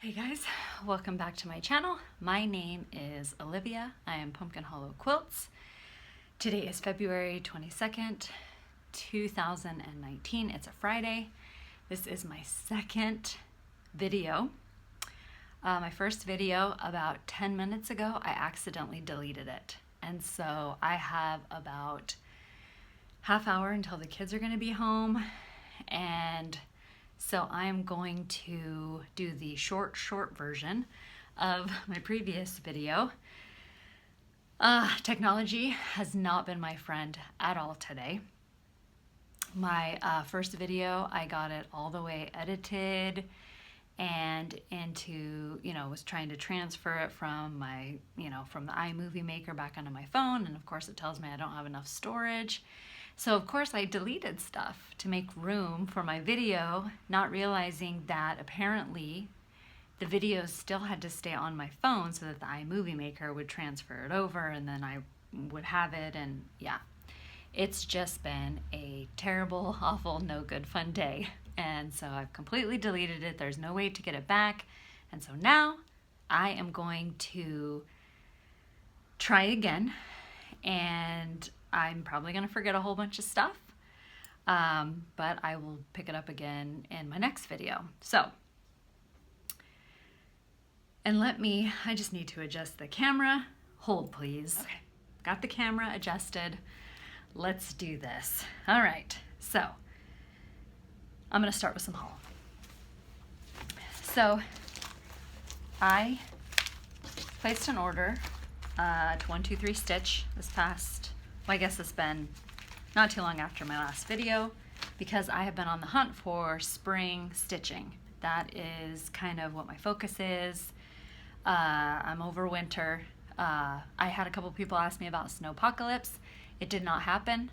Hey guys, welcome back to my channel. My name is Olivia. I am Pumpkin Hollow Quilts. Today is February 22nd, 2019. It's a Friday. This is my second video. My first video about 10 minutes ago, I accidentally deleted it. And so I have about half hour until the kids are going to be home, and so I'm going to do the short version of my previous video. Technology has not been my friend at all today. My first video, I got it all the way edited and into, was trying to transfer it from my, from the iMovie Maker back onto my phone, and of course it tells me I don't have enough storage. So of course I deleted stuff to make room for my video, not realizing that apparently the videos still had to stay on my phone so that the iMovie Maker would transfer it over and then I would have it, and yeah. It's just been a terrible, awful, no good fun day. And so I've completely deleted it. There's no way to get it back. And so now I am going to try again, and I'm probably going to forget a whole bunch of stuff, but I will pick it up again in my next video. So, and I just need to adjust the camera. Hold please. Okay, got the camera adjusted. Let's do this. All right, so I'm going to start with some haul. So I placed an order to 123 Stitch this past, well, I guess it's been not too long after my last video, because I have been on the hunt for spring stitching. That is kind of what my focus is. I'm over winter. I had a couple people ask me about snowpocalypse. It did not happen.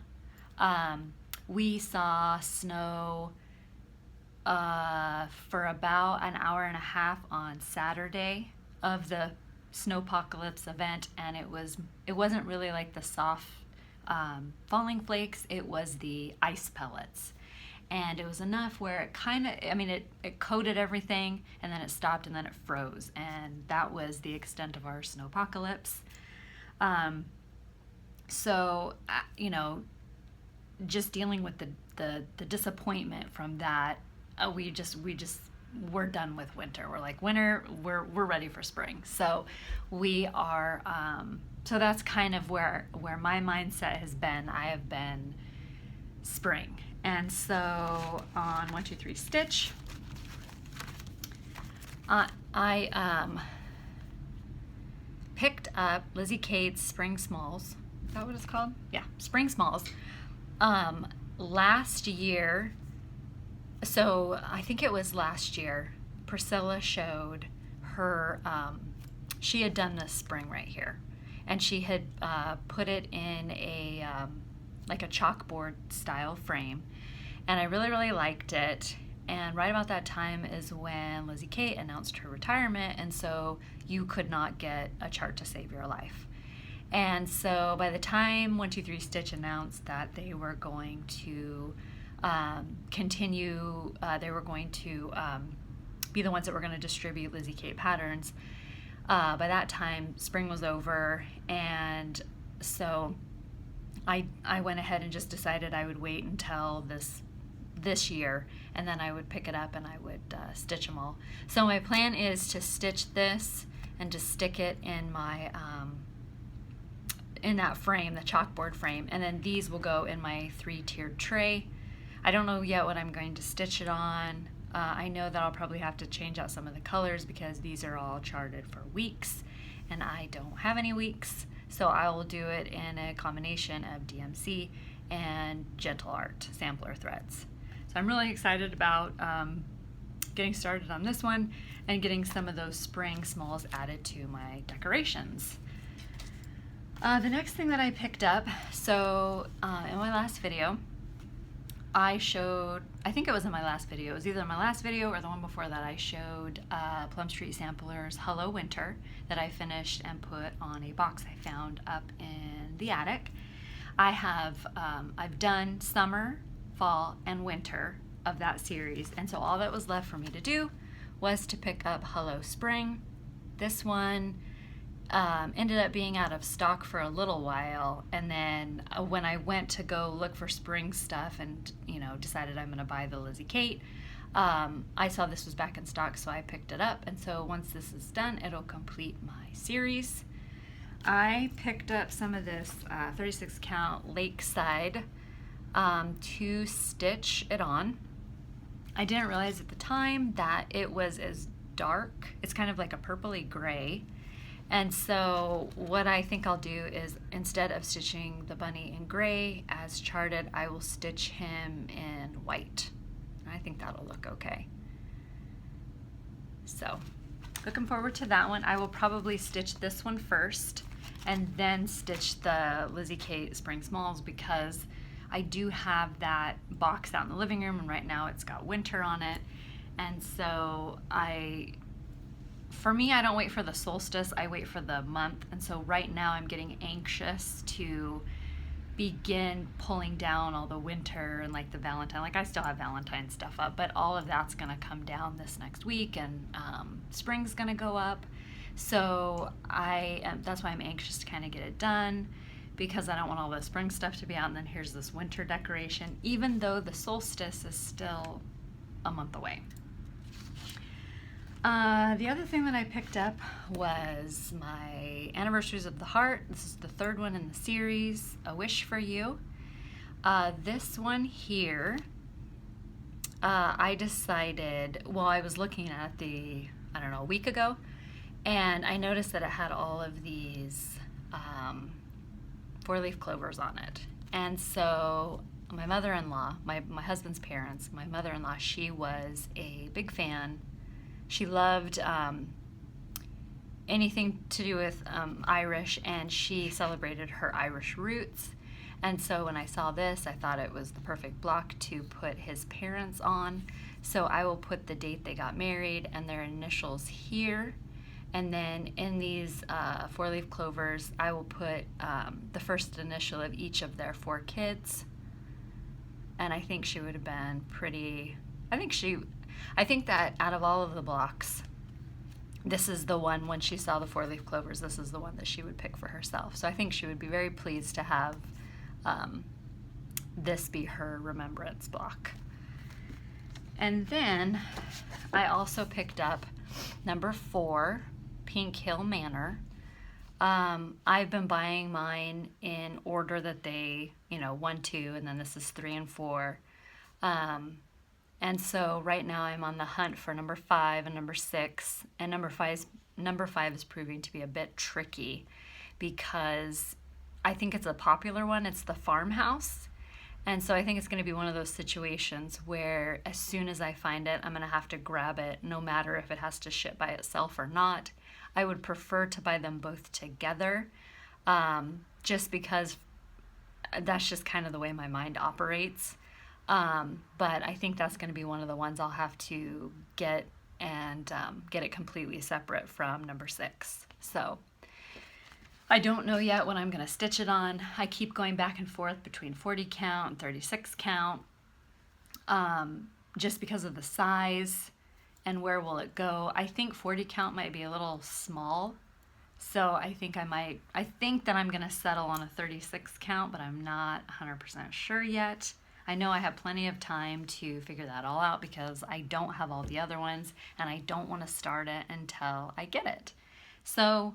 We saw snow for about an hour and a half on Saturday of the snowpocalypse event, and it wasn't really like the soft falling flakes. It was the ice pellets, and it was enough where it kind of, it coated everything, and then it stopped, and then it froze, and that was the extent of our snowpocalypse. So just dealing with the disappointment from that, we're done with winter. We're like, winter, we're ready for spring. So we are, so that's kind of where my mindset has been. I have been spring. And so on 123 Stitch, I picked up Lizzie Kate's Spring Smalls. Is that what it's called? Yeah, Spring Smalls. Last year, so I think it was last year, Priscilla showed her, she had done this spring right here, and she had put it in a like a chalkboard style frame, and I really liked it. And right about that time is when Lizzie Kate announced her retirement, and so you could not get a chart to save your life. And so by the time 123 Stitch announced that they were going to continue, they were going to be the ones that were going to distribute Lizzie Kate patterns, by that time spring was over, and so I went ahead and just decided I would wait until this year, and then I would pick it up and I would stitch them all. So my plan is to stitch this and to stick it in my in that frame, the chalkboard frame, and then these will go in my 3-tiered tray. I don't know yet what I'm going to stitch it on. I know that I'll probably have to change out some of the colors because these are all charted for weeks, and I don't have any weeks, so I will do it in a combination of DMC and Gentle Art sampler threads. So I'm really excited about getting started on this one and getting some of those spring smalls added to my decorations. The next thing that I picked up, so in my last video, I showed, I think it was in my last video, it was either my last video or the one before that, I showed Plum Street Sampler's Hello Winter that I finished and put on a box I found up in the attic. I've done summer, fall, and winter of that series, and so all that was left for me to do was to pick up Hello Spring. This one ended up being out of stock for a little while, and then when I went to go look for spring stuff and decided I'm going to buy the Lizzie Kate, I saw this was back in stock, so I picked it up. And so once this is done, it'll complete my series. I picked up some of this 36 count Lakeside to stitch it on. I didn't realize at the time that it was as dark. It's kind of like a purpley gray. And so what I think I'll do is, instead of stitching the bunny in gray as charted, I will stitch him in white. I think that'll look okay. So looking forward to that one. I will probably stitch this one first and then stitch the Lizzie Kate Spring Smalls, because I do have that box out in the living room, and right now it's got winter on it. And so for me, I don't wait for the solstice, I wait for the month. And so right now I'm getting anxious to begin pulling down all the winter and like the Valentine. Like, I still have Valentine stuff up, but all of that's gonna come down this next week, and spring's gonna go up. So that's why I'm anxious to kind of get it done, because I don't want all the spring stuff to be out and then here's this winter decoration, even though the solstice is still a month away. The other thing that I picked up was my Anniversaries of the Heart. This is the third one in the series, A Wish for You. This one here, I decided, well, I was looking at a week ago, and I noticed that it had all of these 4-leaf clovers on it. And so my mother-in-law, my husband's parents, my mother-in-law, she was a big fan. She loved anything to do with Irish, and she celebrated her Irish roots. And so when I saw this, I thought it was the perfect block to put his parents on. So I will put the date they got married and their initials here. And then in these 4-leaf clovers, I will put the first initial of each of their 4 kids. And I think she would have been pretty, I think that out of all of the blocks, this is the one, when she saw the 4-leaf clovers, this is the one that she would pick for herself. So I think she would be very pleased to have this be her remembrance block. And then I also picked up number 4, Pink Hill Manor. I've been buying mine in order that they, 1, 2, and then this is 3 and 4. And so right now I'm on the hunt for number 5 and number 6, and number 5 is proving to be a bit tricky, because I think it's a popular one. It's the farmhouse. And so I think it's going to be one of those situations where as soon as I find it, I'm going to have to grab it, no matter if it has to ship by itself or not. I would prefer to buy them both together, just because that's just kind of the way my mind operates. But I think that's going to be one of the ones I'll have to get and get it completely separate from number 6. So I don't know yet what I'm going to stitch it on. I keep going back and forth between 40 count and 36 count, just because of the size and where will it go. I think 40 count might be a little small, so I think that I'm going to settle on a 36 count, but I'm not 100% sure yet. I know I have plenty of time to figure that all out, because I don't have all the other ones, and I don't want to start it until I get it. So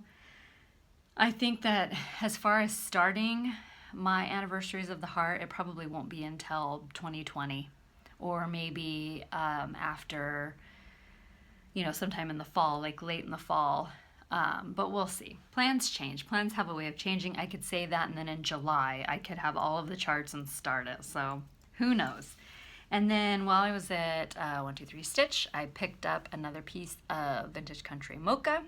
I think that as far as starting my Anniversaries of the Heart, it probably won't be until 2020, or maybe after, sometime in the fall, like late in the fall. But we'll see. Plans change. Plans have a way of changing. I could say that, and then in July I could have all of the charts and start it. So who knows? And then while I was at 123 Stitch, I picked up another piece of Vintage Country Mocha.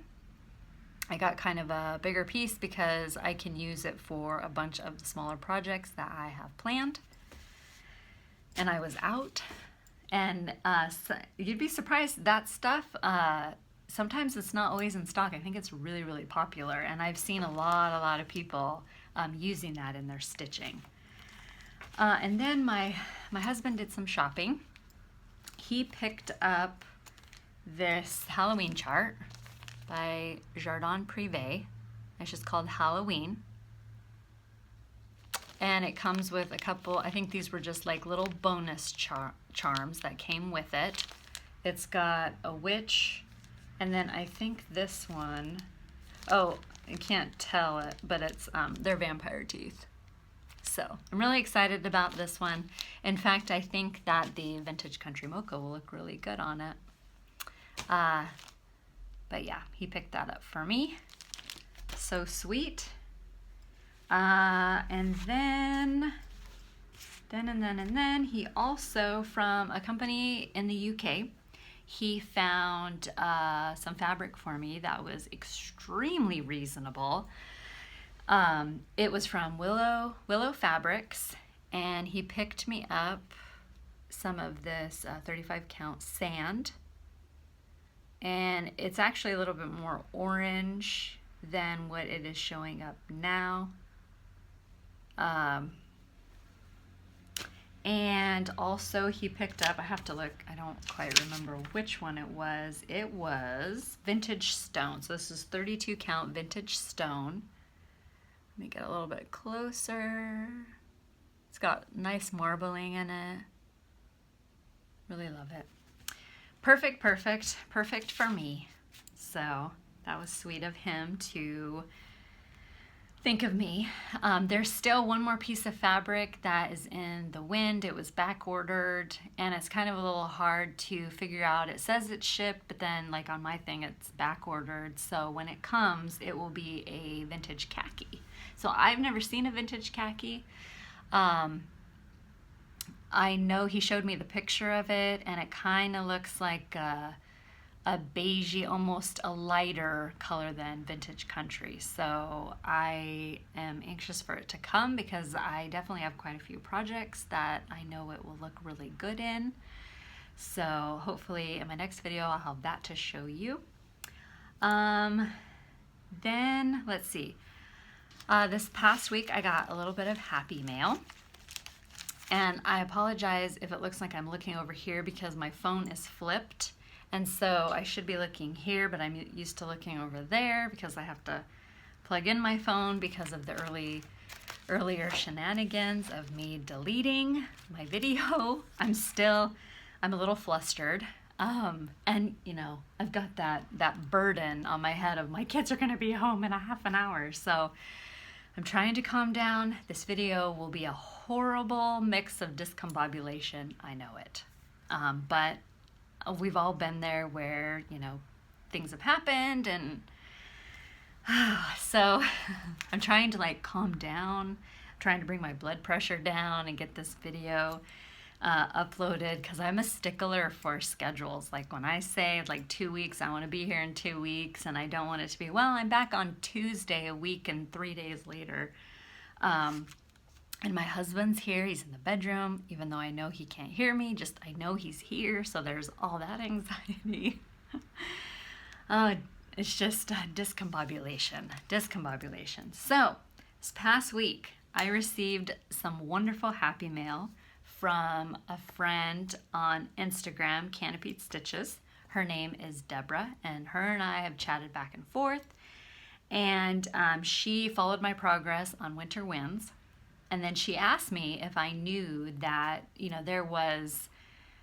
I got kind of a bigger piece because I can use it for a bunch of the smaller projects that I have planned. And I was out, and so you'd be surprised, that stuff, sometimes it's not always in stock. I think it's really, really popular, and I've seen a lot of people using that in their stitching. And then my husband did some shopping. He picked up this Halloween chart by Jardin Privé. It's just called Halloween. And it comes with a couple, I think these were just like little bonus charms that came with it. It's got a witch, and then I think this one, oh, I can't tell it, but it's they're vampire teeth. So I'm really excited about this one. In fact, I think that the Vintage Country Mocha will look really good on it. But yeah, he picked that up for me. So sweet. And then he also, from a company in the UK, he found some fabric for me that was extremely reasonable. It was from Willow Fabrics, and he picked me up some of this 35 count sand, and it's actually a little bit more orange than what it is showing up now. And also he picked up, I have to look, I don't quite remember which one it was. It was vintage stone. So this is 32 count vintage stone. Let me get a little bit closer. It's got nice marbling in it. Really love it. Perfect for me. So that was sweet of him to think of me. There's still one more piece of fabric that is in the wind. It was back ordered, and it's kind of a little hard to figure out. It says it's shipped, but then like on my thing it's back ordered, so when it comes it will be a vintage khaki. So I've never seen a vintage khaki. I know he showed me the picture of it, and it kind of looks like a beigey, almost a lighter color than vintage country. So I am anxious for it to come because I definitely have quite a few projects that I know it will look really good in. So hopefully in my next video I'll have that to show you. Then let's see. This past week I got a little bit of happy mail. And I apologize if it looks like I'm looking over here because my phone is flipped. And so I should be looking here, but I'm used to looking over there because I have to plug in my phone because of the earlier shenanigans of me deleting my video. I'm a little flustered. And you know, I've got that burden on my head of my kids are gonna be home in a half an hour. So I'm trying to calm down. This video will be a horrible mix of discombobulation, I know it. But we've all been there where, you know, things have happened, and so I'm trying to like calm down, trying to bring my blood pressure down and get this video uploaded, because I'm a stickler for schedules. Like when I say like 2 weeks, I want to be here in 2 weeks, and I don't want it to be, well, I'm back on Tuesday a week and 3 days later. And my husband's here, he's in the bedroom, even though I know he can't hear me, just I know he's here, so there's all that anxiety. It's just discombobulation. So this past week, I received some wonderful happy mail from a friend on Instagram, Canopys Stitches. Her name is Deborah, and her and I have chatted back and forth, and she followed my progress on Winter Winds. And then she asked me if I knew that, you know, there was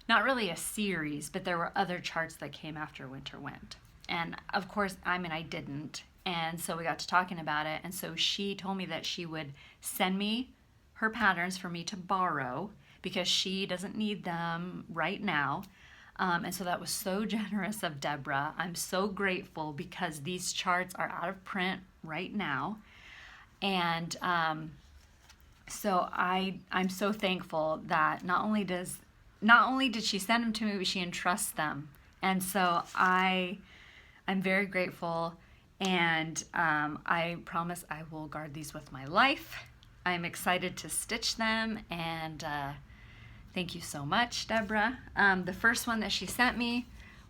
not really a series, but there were other charts that came after Winter Wind. And of course, I mean, I didn't. And so we got to talking about it. And so she told me that she would send me her patterns for me to borrow because she doesn't need them right now. And so that was so generous of Deborah. I'm so grateful because these charts are out of print right now. And so I'm so thankful that not only did she send them to me, but she entrusts them. And so I'm very grateful, and I promise I will guard these with my life. I'm excited to stitch them, and thank you so much, Deborah. The first one that she sent me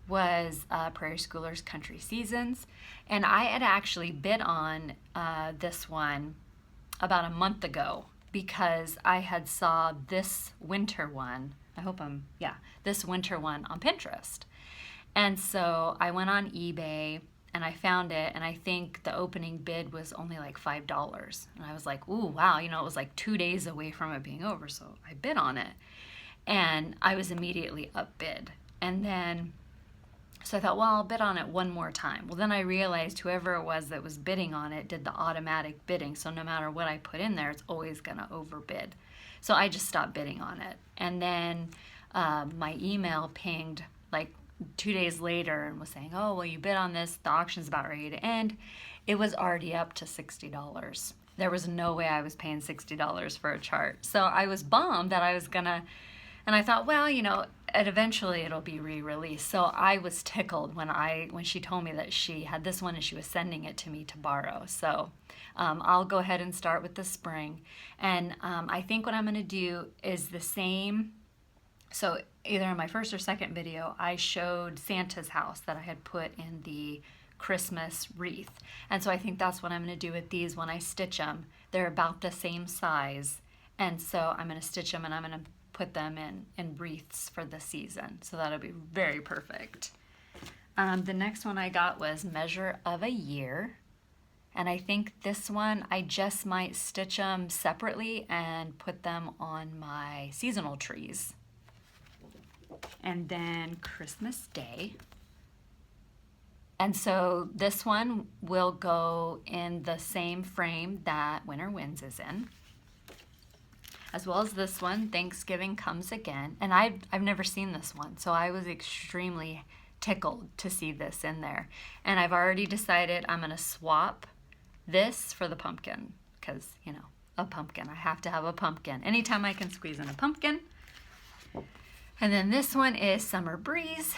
was Prairie Schoolers Country Seasons, and I had actually bid on this one about a month ago, because I had saw this winter one, this winter one on Pinterest. And so I went on eBay and I found it, and I think the opening bid was only like $5. And I was like, ooh, wow, you know, it was like 2 days away from it being over, so I bid on it. And I was immediately upbid. And then, so I thought, well, I'll bid on it one more time. Well, then I realized whoever it was that was bidding on it did the automatic bidding, so no matter what I put in there, it's always gonna overbid. So I just stopped bidding on it. And then my email pinged like 2 days later and was saying, oh, well, you bid on this, the auction's about ready to end. It was already up to $60. There was no way I was paying $60 for a chart. So I was bummed that I was gonna, and I thought, well, you know, eventually it'll be re-released. So I was tickled when she told me that she had this one and she was sending it to me to borrow. So I'll go ahead and start with the spring. And I think what I'm gonna do is the same. So either in my first or second video, I showed Santa's house that I had put in the Christmas wreath. And so I think that's what I'm going to do with these when I stitch them. They're about the same size. And so I'm going to stitch them and I'm going to put them in wreaths for the season. So that'll be very perfect. The next one I got was Measure of a Year. And I think this one, I just might stitch them separately and put them on my seasonal trees. And then Christmas Day. And so this one will go in the same frame that Winter Winds is in. As well as this one, Thanksgiving Comes Again. And I've never seen this one, so I was extremely tickled to see this in there. And I've already decided I'm gonna swap this for the pumpkin, because, you know, a pumpkin. I have to have a pumpkin. Anytime I can squeeze in a pumpkin. And then this one is Summer Breeze.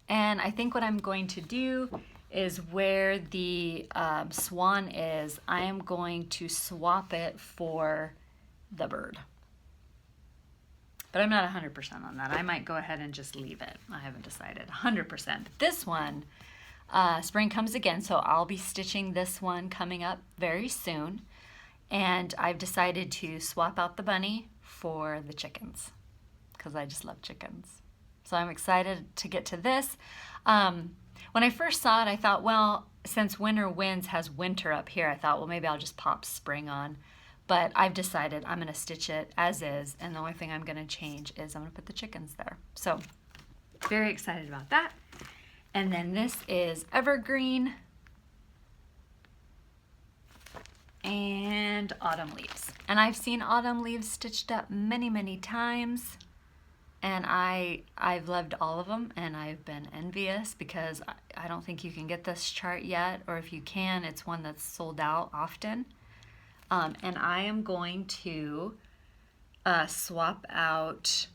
And I think what I'm going to do is where the swan is, I am going to swap it for the bird. But I'm not 100% on that. I might go ahead and just leave it. I haven't decided 100%. But this one, Spring Comes Again, so I'll be stitching this one coming up very soon. And I've decided to swap out the bunny for the chickens, because I just love chickens. So I'm excited to get to this. When I first saw it, I thought, well, since Winter Winds has winter up here, I thought, well, maybe I'll just pop spring on. But I've decided I'm gonna stitch it as is, and the only thing I'm gonna change is I'm gonna put the chickens there. So very excited about that. And then this is Evergreen and Autumn Leaves. And I've seen Autumn Leaves stitched up many, many times. And I've loved all of them, and I've been envious because I don't think you can get this chart yet, or if you can, it's one that's sold out often. And I am going to swap out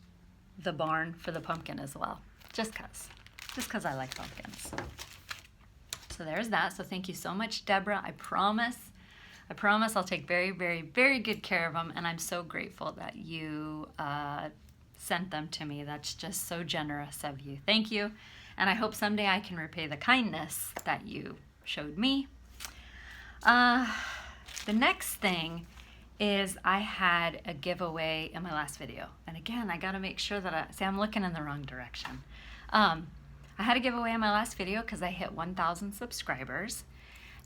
the barn for the pumpkin as well, just cause I like pumpkins. So there's that. So thank you so much, Deborah. I promise I'll take very, very, very good care of them, and I'm so grateful that you sent them to me. That's just so generous of you. Thank you. And I hope someday I can repay the kindness that you showed me. The next thing is I had a giveaway in my last video. And again, I gotta make sure that I'm looking in the wrong direction. I had a giveaway in my last video because I hit 1,000 subscribers.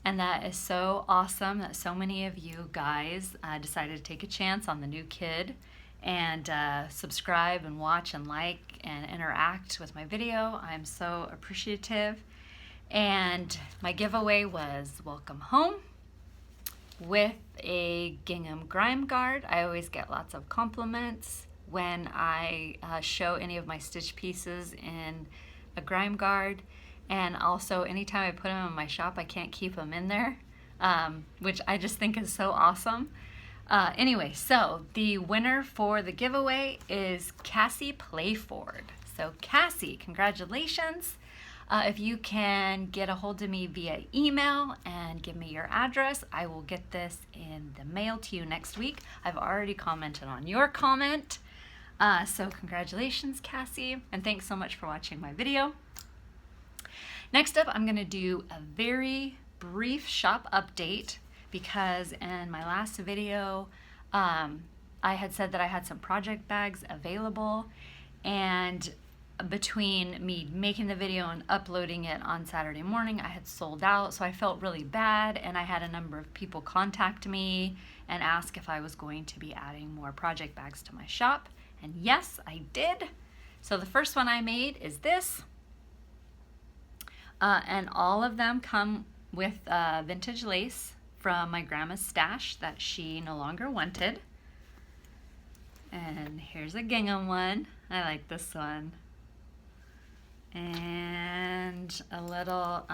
And that is so awesome that so many of you guys decided to take a chance on the new kid and subscribe and watch and like and interact with my video. I'm so appreciative. And my giveaway was Welcome Home with a gingham grime guard. I always get lots of compliments when I show any of my stitch pieces in a grime guard. And also anytime I put them in my shop, I can't keep them in there, which I just think is so awesome. Anyway, so the winner for the giveaway is Cassie Playford. So Cassie, congratulations. If you can get a hold of me via email and give me your address, I will get this in the mail to you next week. I've already commented on your comment. So congratulations, Cassie, and thanks so much for watching my video. Next up, I'm gonna do a very brief shop update because in my last video, I had said that I had some project bags available, and between me making the video and uploading it on Saturday morning, I had sold out, so I felt really bad, and I had a number of people contact me and ask if I was going to be adding more project bags to my shop, and yes, I did. So the first one I made is this, and all of them come with vintage lace from my grandma's stash that she no longer wanted. And here's a gingham one. I like this one. And a little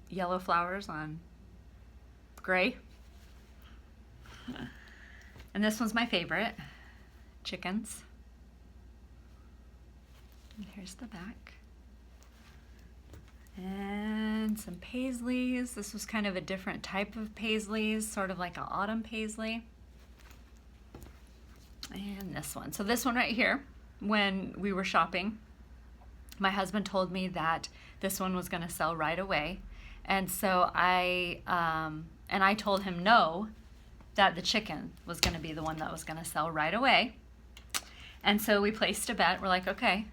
yellow flowers on gray. And this one's my favorite, chickens. And here's the back. And some paisleys. This was kind of a different type of paisleys, sort of like an autumn paisley. And this one. So this one right here, when we were shopping, my husband told me that this one was going to sell right away. And so I told him no, that the chicken was going to be the one that was going to sell right away. And so we placed a bet. We're like, okay,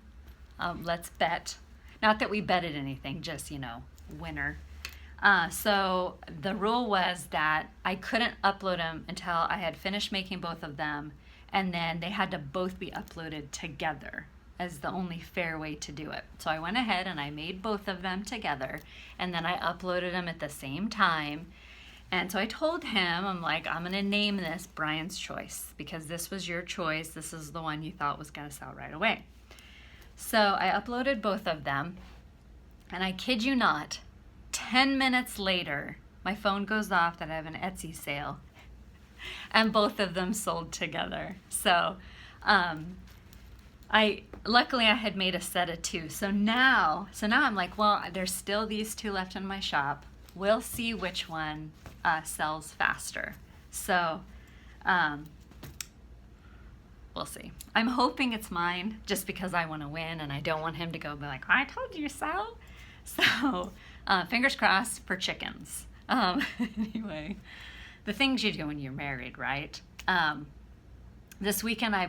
let's bet. Not that we betted anything, just, you know, winner. So the rule was that I couldn't upload them until I had finished making both of them, and then they had to both be uploaded together as the only fair way to do it. So I went ahead and I made both of them together, and then I uploaded them at the same time. And so I told him, I'm like, I'm gonna name this Brian's Choice, because this was your choice. This is the one you thought was gonna sell right away. So I uploaded both of them, and I kid you not, 10 minutes later, my phone goes off that I have an Etsy sale, and both of them sold together. So luckily I had made a set of 2. So now I'm like, well, there's still these 2 left in my shop. We'll see which one sells faster. So we'll see. I'm hoping it's mine, just because I want to win and I don't want him to go be like, I told you so. So fingers crossed for chickens. Anyway, the things you do when you're married, right? This weekend I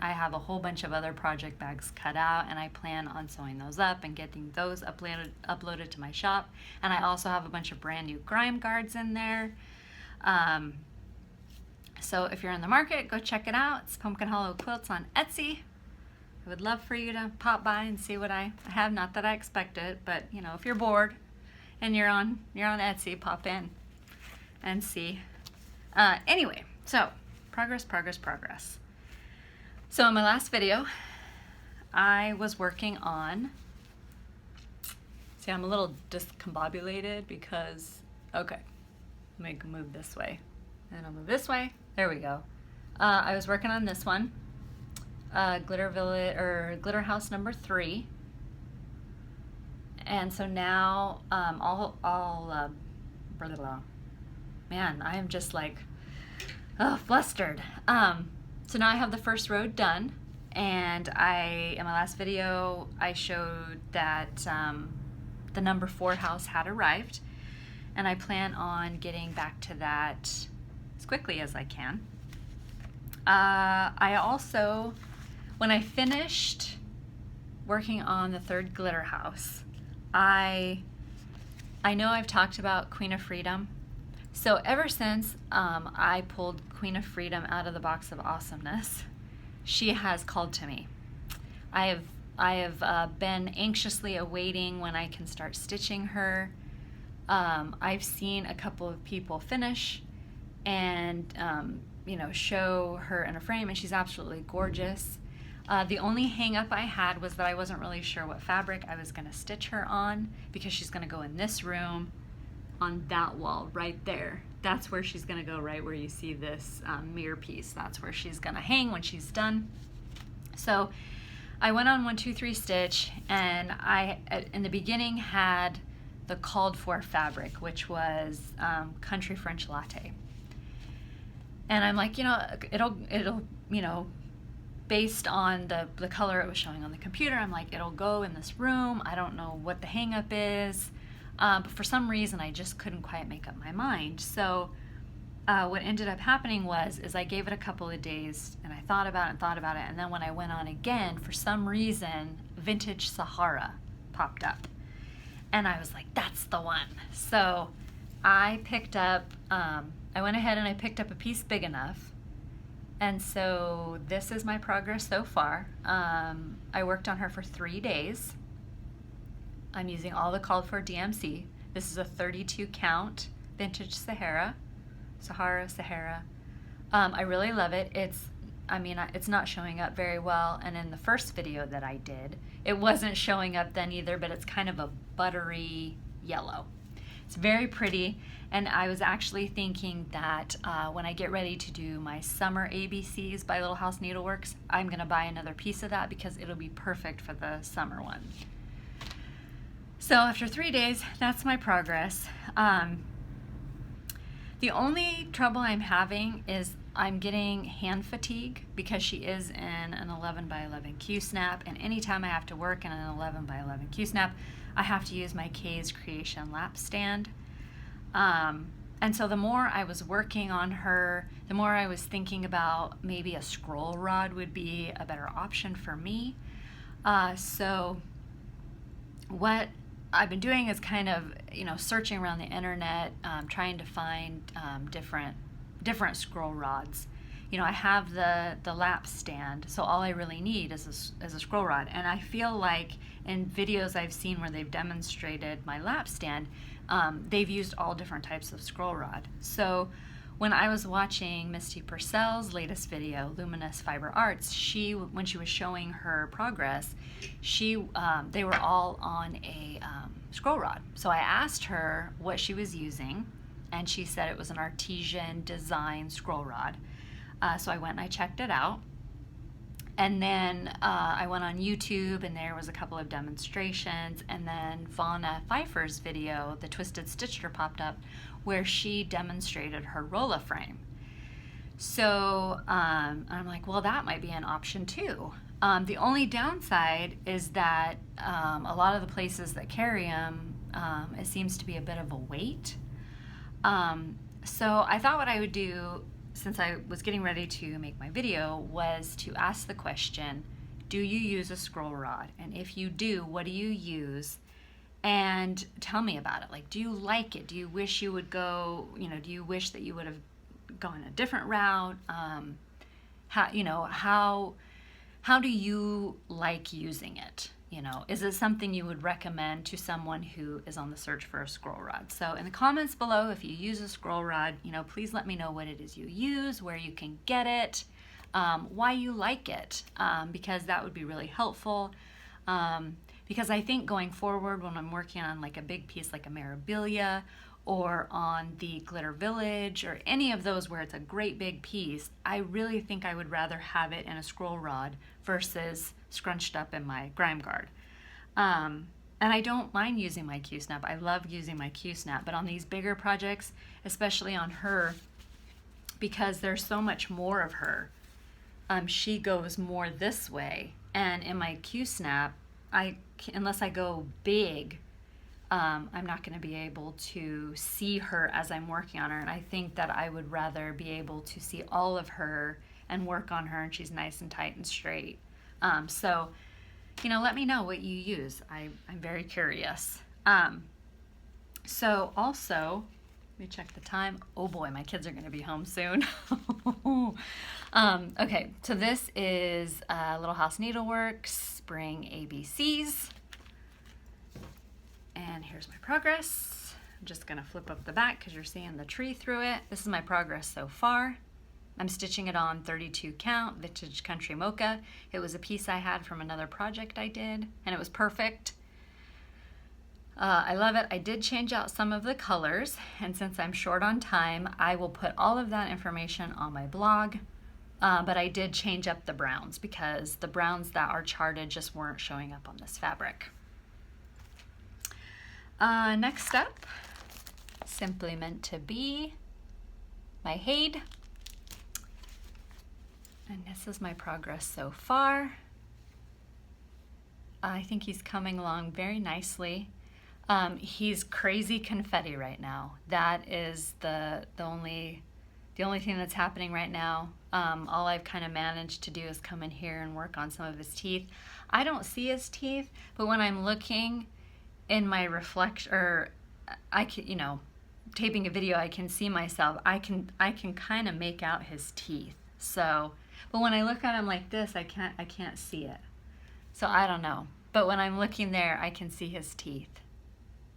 have a whole bunch of other project bags cut out, and I plan on sewing those up and getting those uploaded to my shop. And I also have a bunch of brand new grime guards in there. So if you're in the market, go check it out. It's Pumpkin Hollow Quilts on Etsy. I would love for you to pop by and see what I have. Not that I expect it, but you know, if you're bored and you're on Etsy, pop in and see. Anyway, so progress. So in my last video, I was working on, see, I'm a little discombobulated because, okay, let me move this way. And I'll move this way. There we go. I was working on this one, Glitter House number 3. And so now, man, I am just like, flustered. So now I have the first row done, and in my last video, I showed that the number 4 house had arrived, and I plan on getting back to that as quickly as I can. I also, when I finished working on the 3rd glitter house, I know I've talked about Queen of Freedom. So ever since I pulled Queen of Freedom out of the box of awesomeness, she has called to me. I have been anxiously awaiting when I can start stitching her. I've seen a couple of people finish and show her in a frame, and she's absolutely gorgeous. The only hang up I had was that I wasn't really sure what fabric I was going to stitch her on, because she's going to go in this room on that wall right there. That's where she's going to go, right where you see this mirror piece. That's where she's going to hang when she's done. So I went on 1, 2, 3 stitch, and I in the beginning had the called for fabric, which was Country French Latte. And I'm like, it'll based on the color it was showing on the computer, I'm like, it'll go in this room. I don't know what the hang up is. But for some reason, I just couldn't quite make up my mind. So what ended up happening is I gave it a couple of days and I thought about it and thought about it, and then when I went on again, for some reason, Vintage Sahara popped up. And I was like, that's the one. So I picked up, I went ahead and I picked up a piece big enough. And so this is my progress so far. I worked on her for 3 days. I'm using all the called for DMC. This is a 32 count Vintage Sahara. I really love it. It's not showing up very well, and in the first video that I did, it wasn't showing up then either, but it's kind of a buttery yellow. It's very pretty, and I was actually thinking that when I get ready to do my summer ABCs by Little House Needleworks, I'm going to buy another piece of that because it'll be perfect for the summer one. So after 3 days, that's my progress. The only trouble I'm having is I'm getting hand fatigue because she is in an 11 by 11 QSnap, and anytime I have to work in an 11 by 11 QSnap, I have to use my K's Creation lap stand. And so the more I was working on her, the more I was thinking about maybe a scroll rod would be a better option for me. So what I've been doing is kind of, searching around the internet, trying to find different scroll rods. I have the lap stand, so all I really need is a scroll rod. And I feel like in videos I've seen where they've demonstrated my lap stand, they've used all different types of scroll rod. So when I was watching Misty Purcell's latest video, Luminous Fiber Arts, when she was showing her progress, they were all on a scroll rod. So I asked her what she was using, and she said it was an artesian design scroll rod. So I went and I checked it out. And then I went on YouTube, and there was a couple of demonstrations, and then Vonna Pfeiffer's video, The Twisted Stitcher, popped up where she demonstrated her rolla frame. So I'm like, well, that might be an option too. The only downside is that a lot of the places that carry them, it seems to be a bit of a weight. So I thought what I would do, since I was getting ready to make my video, was to ask the question, do you use a scroll rod? And if you do, what do you use? And tell me about it. Like, do you like it? Do you wish you would go, do you wish that you would have gone a different route? How do you like using it? Is it something you would recommend to someone who is on the search for a scroll rod? So in the comments below, if you use a scroll rod, please let me know what it is you use, where you can get it, why you like it, because that would be really helpful. Because I think going forward, when I'm working on like a big piece like a Mirabilia, or on the Glitter Village, or any of those where it's a great big piece, I really think I would rather have it in a scroll rod versus scrunched up in my grime guard. And I don't mind using my QSnap. I love using my QSnap, but on these bigger projects, especially on her, because there's so much more of her, she goes more this way. And in my QSnap, unless I go big, I'm not going to be able to see her as I'm working on her, and I think that I would rather be able to see all of her and work on her, and she's nice and tight and straight. So, let me know what you use. I'm very curious. So also, let me check the time. Oh boy, my kids are going to be home soon. Okay, so this is Little House Needleworks Spring ABCs. And here's my progress. I'm just gonna flip up the back because you're seeing the tree through it. This is my progress so far. I'm stitching it on 32 count Vintage Country Mocha. It was a piece I had from another project I did, and it was perfect. I love it. I did change out some of the colors, and since I'm short on time, I will put all of that information on my blog. But I did change up the browns because the browns that are charted just weren't showing up on this fabric. Next up, Simply Meant to Be, my Hade. And this is my progress so far. I think he's coming along very nicely. He's crazy confetti right now. That is the only the only thing that's happening right now, all I've kind of managed to do is come in here and work on some of his teeth. I don't see his teeth, but when I'm looking in my reflection, or I can, you know, taping a video, I can see myself. I can kind of make out his teeth. So, but when I look at him like this, I can't see it. So I don't know. But when I'm looking there, I can see his teeth.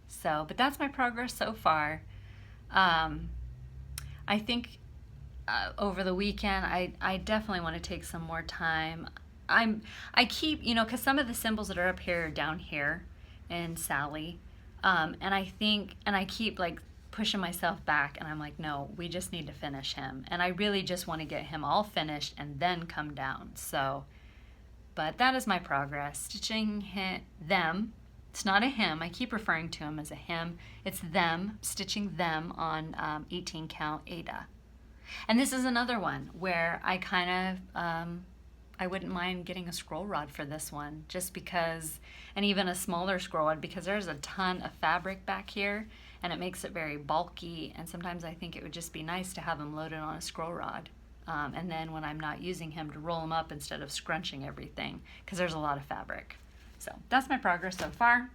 So, but that's my progress so far. I think over the weekend, I definitely want to take some more time. I keep, you know, because some of the symbols that are up here are down here in Sally. And I keep like pushing myself back, and I'm like, no, we just need to finish him. And I really just want to get him all finished and then come down. So, but that is my progress. Stitching them. It's not a him. I keep referring to him as a him. It's them, stitching them on 18 count Ada. And this is another one where I kind of, I wouldn't mind getting a scroll rod for this one, just because, and even a smaller scroll rod, because there's a ton of fabric back here and it makes it very bulky, and sometimes I think it would just be nice to have him loaded on a scroll rod. And then when I'm not using him, to roll him up instead of scrunching everything, because there's a lot of fabric. So that's my progress so far.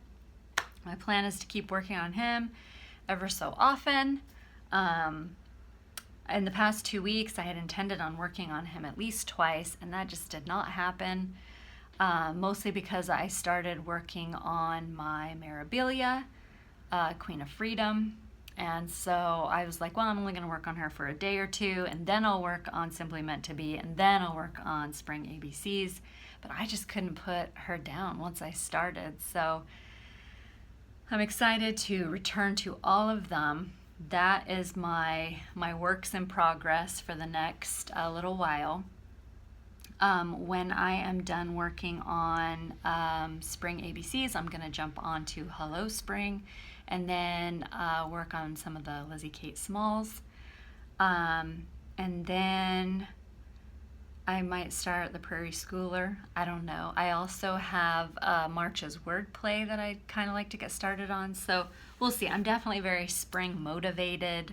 My plan is to keep working on him ever so often. In the past 2 weeks, I had intended on working on him at least twice, and that just did not happen. Mostly because I started working on my Mirabilia, Queen of Freedom. And so I was like, well, I'm only going to work on her for a day or two, and then I'll work on Simply Meant to Be, and then I'll work on Spring ABCs. But I just couldn't put her down once I started. So I'm excited to return to all of them. That is my works in progress for the next little while. When I am done working on Spring ABCs, I'm going to jump on to Hello Spring, and then work on some of the Lizzie Kate Smalls. And then I might start the Prairie Schooler. I don't know. I also have March's Wordplay that I'd kind of like to get started on. So we'll see. I'm definitely very spring motivated.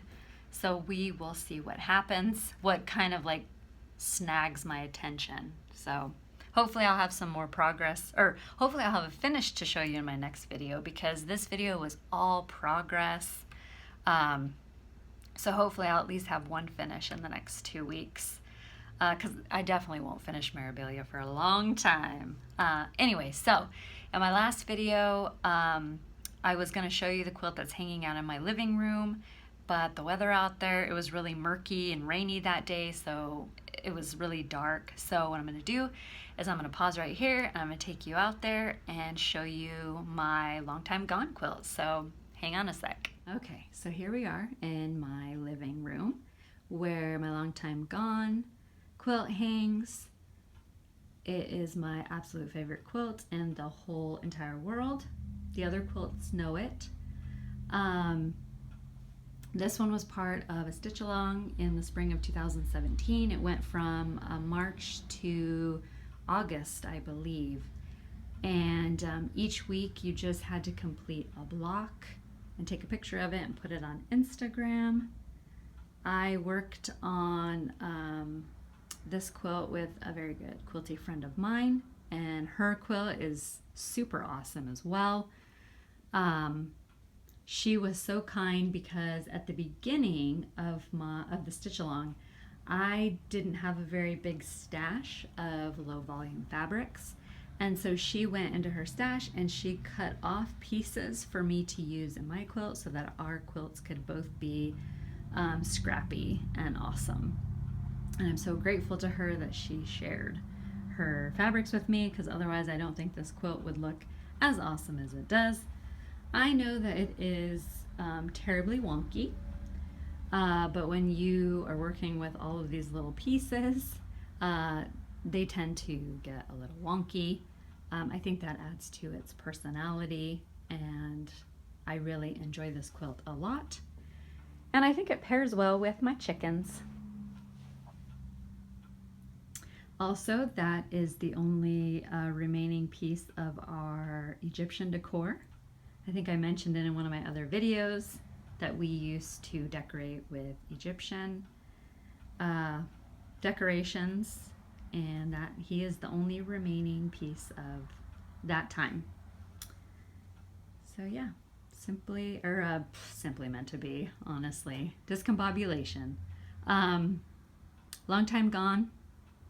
So we will see what happens, what kind of like snags my attention. So hopefully I'll have some more progress, or hopefully I'll have a finish to show you in my next video, because this video was all progress. So hopefully I'll at least have one finish in the next 2 weeks. Because I definitely won't finish Mirabilia for a long time. Anyway, so in my last video, I was going to show you the quilt that's hanging out in my living room, but the weather out there, it was really murky and rainy that day, so it was really dark. So what I'm going to do is I'm going to pause right here, and I'm going to take you out there and show you my Long Time Gone quilt. So hang on a sec. Okay, so here we are in my living room where my Long Time Gone quilt hangs. It is my absolute favorite quilt in the whole entire world. The other quilts know it. This one was part of a stitch along in the spring of 2017. It went from March to August, I believe. And each week you just had to complete a block and take a picture of it and put it on Instagram. I worked on this quilt with a very good quilty friend of mine, and her quilt is super awesome as well. She was so kind, because at the beginning of the stitch along, I didn't have a very big stash of low volume fabrics, and so she went into her stash and she cut off pieces for me to use in my quilt so that our quilts could both be scrappy and awesome. And I'm so grateful to her that she shared her fabrics with me, because otherwise I don't think this quilt would look as awesome as it does. I know that it is terribly wonky, but when you are working with all of these little pieces, they tend to get a little wonky. I think that adds to its personality, and I really enjoy this quilt a lot. And I think it pairs well with my chickens. Also, that is the only remaining piece of our Egyptian decor. I think I mentioned it in one of my other videos that we used to decorate with Egyptian. decorations, and that he is the only remaining piece of that time. So yeah, simply meant to be, honestly. Discombobulation. Long Time Gone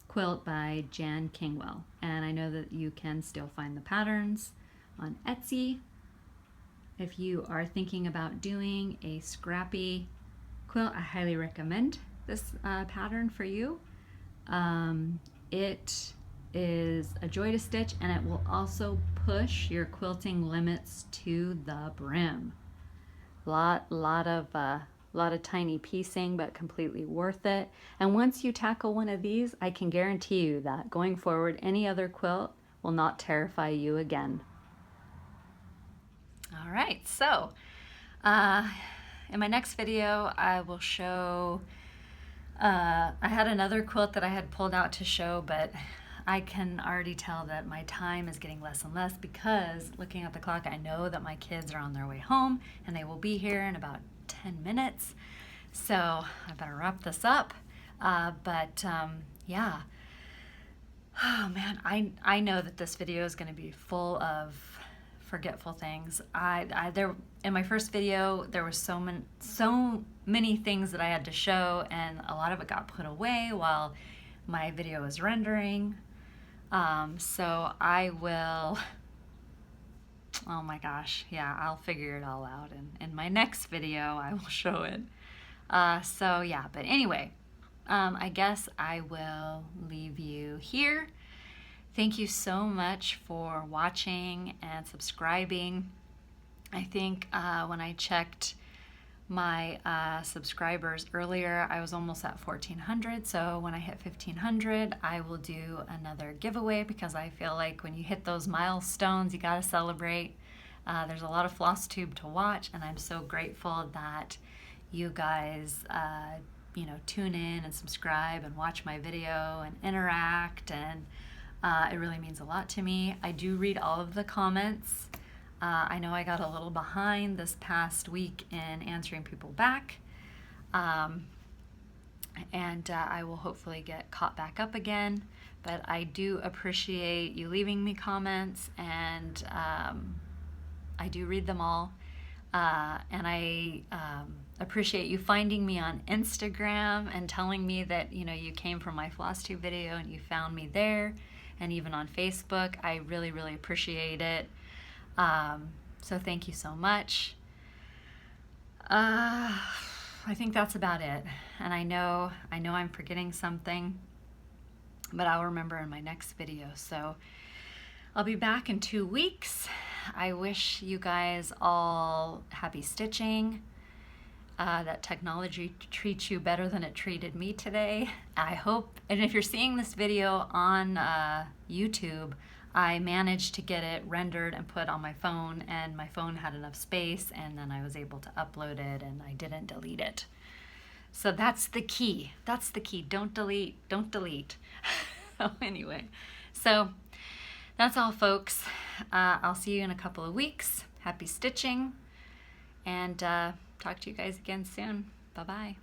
quilt by Jan Kingwell, and I know that you can still find the patterns on Etsy. If you are thinking about doing a scrappy quilt, I highly recommend this pattern for you. It is a joy to stitch, and it will also push your quilting limits to the brim. Lot of tiny piecing, but completely worth it. And once you tackle one of these, I can guarantee you that going forward, any other quilt will not terrify you again. All right, so in my next video, I will show, I had another quilt that I had pulled out to show, but I can already tell that my time is getting less and less because looking at the clock, I know that my kids are on their way home and they will be here in about 10 minutes. So I better wrap this up. Yeah. Oh man, I know that this video is going to be full of forgetful things. There in my first video, there was so many things that I had to show, and a lot of it got put away while my video was rendering. So I will, oh my gosh, yeah, I'll figure it all out, and in my next video I will show it. So yeah, but anyway, I guess I will leave you here. Thank you so much for watching and subscribing. I think when I checked my subscribers earlier, I was almost at 1,400. So when I hit 1,500, I will do another giveaway because I feel like when you hit those milestones, you gotta celebrate. There's a lot of Flosstube to watch, and I'm so grateful that you guys tune in and subscribe and watch my video and interact, and it really means a lot to me. I do read all of the comments. I know I got a little behind this past week in answering people back, and I will hopefully get caught back up again, but I do appreciate you leaving me comments, and I do read them all, and I appreciate you finding me on Instagram and telling me that you came from my Flosstube video and you found me there, and even on Facebook. I really, really appreciate it. So thank you so much. I think that's about it. And I know I'm forgetting something, but I'll remember in my next video. So I'll be back in 2 weeks. I wish you guys all happy stitching. That technology treats you better than it treated me today. I hope, and if you're seeing this video on YouTube, I managed to get it rendered and put on my phone, and my phone had enough space, and then I was able to upload it, and I didn't delete it. So that's the key. That's the key. Don't delete. Don't delete. So anyway, so that's all, folks. I'll see you in a couple of weeks. Happy stitching, and talk to you guys again soon. Bye-bye.